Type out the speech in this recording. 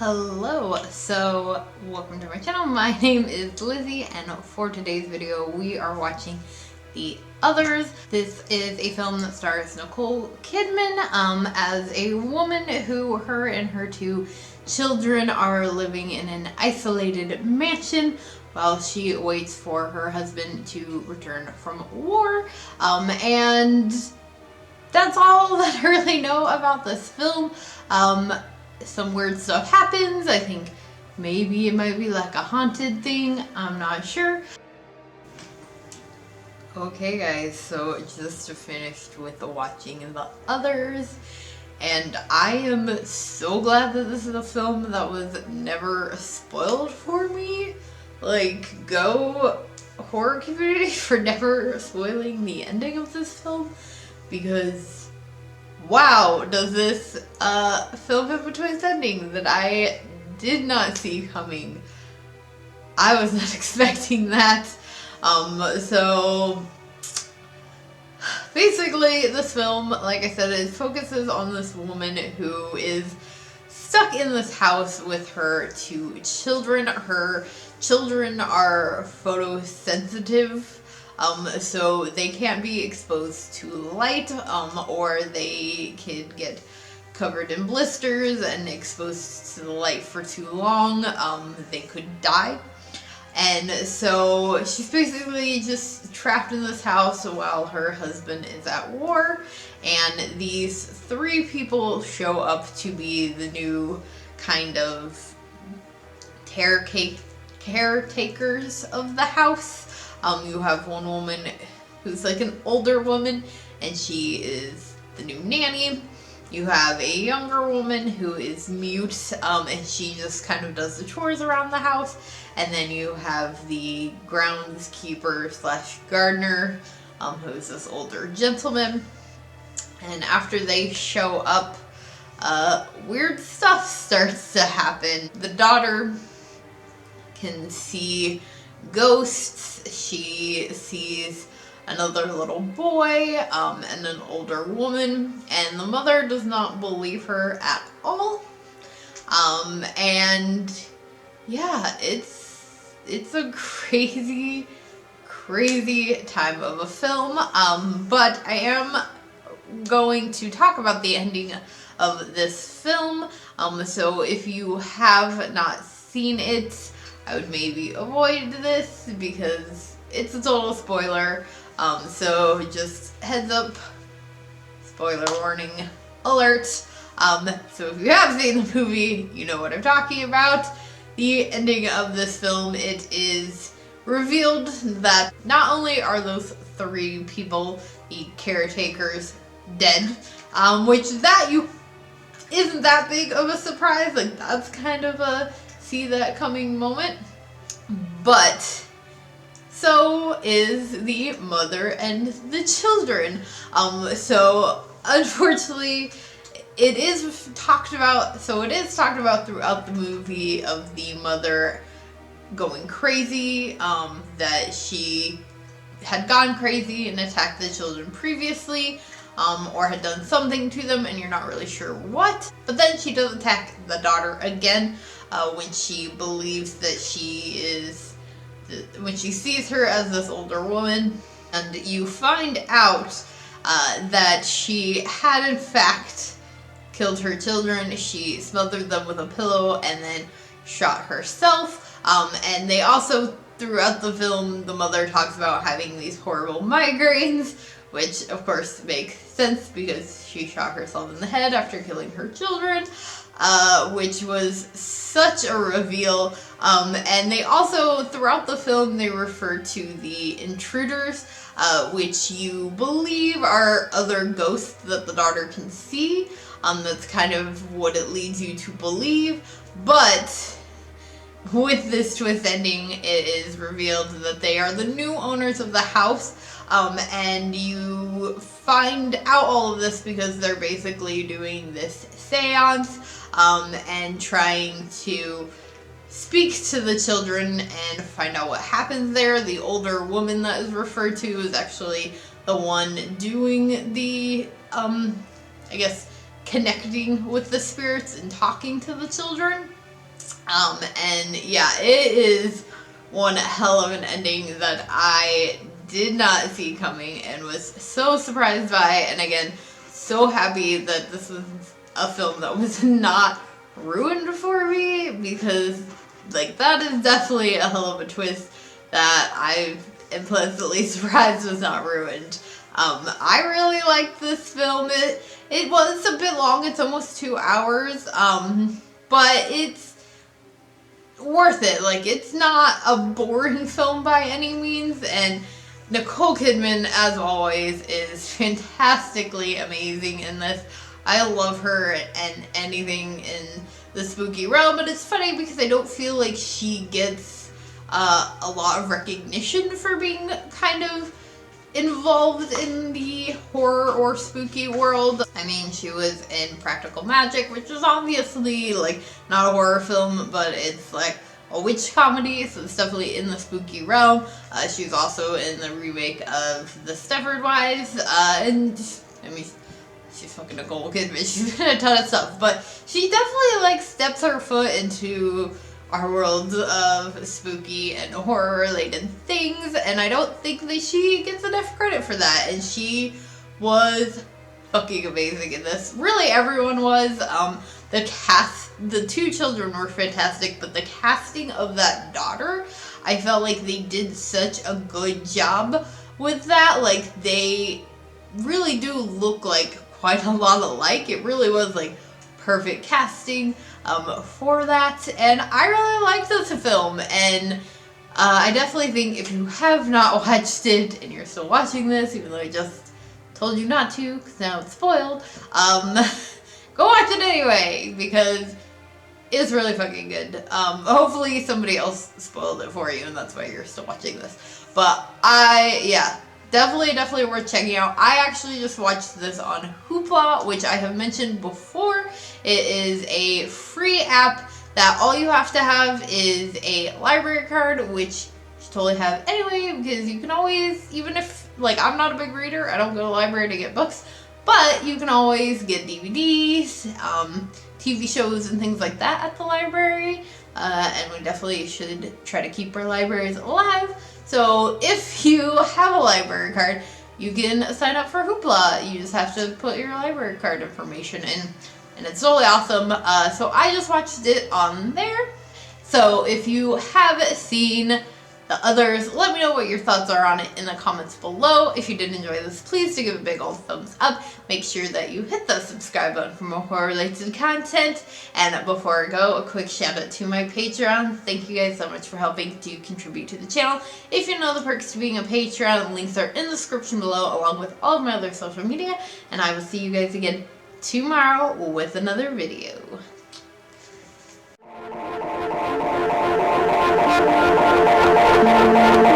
Hello, so welcome to my channel. My name is Lizzie, and for today's video we are watching The Others. This is a film that stars Nicole Kidman as a woman who her and her two children are living in an isolated mansion while she waits for her husband to return from war. And that's all that I really know about this film. Some weird stuff happens. I think maybe it might be like a haunted thing. I'm not sure. Okay guys, so just finished with watching The Others, and I am so glad that this is a film that was never spoiled for me. Like, go horror community for never spoiling the ending of this film, because wow, does this film have a twist ending that I did not see coming. I was not expecting that. So basically this film, like I said, it focuses on this woman who is stuck in this house with her two children. Her children are photosensitive. So they can't be exposed to light, or they can get covered in blisters and exposed to the light for too long. They could die. And so she's basically just trapped in this house while her husband is at war. And these three people show up to be the new kind of caretakers of the house. You have one woman who's like an older woman, and she is the new nanny. You have a younger woman who is mute, and she just kind of does the chores around the house. And then you have the groundskeeper slash gardener, who's this older gentleman. And after they show up, weird stuff starts to happen. The daughter can see ghosts. She sees another little boy and an older woman, and the mother does not believe her at all. And yeah, it's a crazy time of a film. But I am going to talk about the ending of this film. So if you have not seen it, I would maybe avoid this because it's a total spoiler. So just heads up, spoiler warning alert. So if you have seen the movie, you know what I'm talking about. The ending of this film, it is revealed that not only are those three people, the caretakers, dead, which that isn't that big of a surprise. Like, that's kind of a see that coming moment. But so is the mother and the children. So unfortunately, it is talked about throughout the movie of the mother going crazy, that she had gone crazy and attacked the children previously, or had done something to them, and you're not really sure what. But then she does attack the daughter again, when she believes that when she sees her as this older woman. And you find out that she had in fact killed her children. She smothered them with a pillow and then shot herself. And they also, throughout the film, the mother talks about having these horrible migraines, which of course makes sense because she shot herself in the head after killing her children, which was such a reveal. And they also, throughout the film, they refer to the intruders, which you believe are other ghosts that the daughter can see. That's kind of what it leads you to believe. But with this twist ending, it is revealed that they are the new owners of the house. And you find out all of this because they're basically doing this seance, and trying to speak to the children and find out what happens there. The older woman that is referred to is actually the one doing the, I guess, connecting with the spirits and talking to the children. And yeah, it is one hell of an ending that I did not see coming and was so surprised by. And again, so happy that this was a film that was not ruined for me, because like that is definitely a hell of a twist that I am pleasantly surprised was not ruined. I really liked this film. It was a bit long. It's almost 2 hours. But it's worth it. Like, it's not a boring film by any means, and Nicole Kidman, as always, is fantastically amazing in this. I love her and anything in the spooky realm, but it's funny because I don't feel like she gets a lot of recognition for being kind of involved in the horror or spooky world. I mean, she was in Practical Magic, which is obviously like not a horror film, but it's like a witch comedy, so it's definitely in the spooky realm. She's also in the remake of The Stepford Wives, and I mean, she's fucking Nicole Kidman. She's in a ton of stuff, but she definitely like steps her foot into our world of spooky and horror related things, and I don't think that she gets enough credit for that, and she was fucking amazing in this. Really, everyone was. The cast, the two children were fantastic, but the casting of that daughter, I felt like they did such a good job with that. Like, they really do look like quite a lot alike. It really was like perfect casting for that, and I really liked this film, and I definitely think if you have not watched it and you're still watching this, even though I just told you not to because now it's spoiled, go watch it anyway, because it's really fucking good. Hopefully somebody else spoiled it for you and that's why you're still watching this, but definitely worth checking out. I actually just watched this on Hoopla, which I have mentioned before. It is a free app that all you have to have is a library card, which you totally have anyway, because you can always, even if, like, I'm not a big reader, I don't go to the library to get books, but you can always get DVDs, TV shows and things like that at the library, and we definitely should try to keep our libraries alive. So if you have a library card, you can sign up for Hoopla. You just have to put your library card information in, and it's totally awesome. So I just watched it on there. So if you have seen the others, let me know what your thoughts are on it in the comments below. If you did enjoy this, please do give a big old thumbs up. Make sure that you hit the subscribe button for more horror-related content. And before I go, a quick shout out to my Patreon. Thank you guys so much for helping to contribute to the channel. If you know the perks to being a Patreon, links are in the description below, along with all of my other social media. And I will see you guys again tomorrow with another video. Thank you.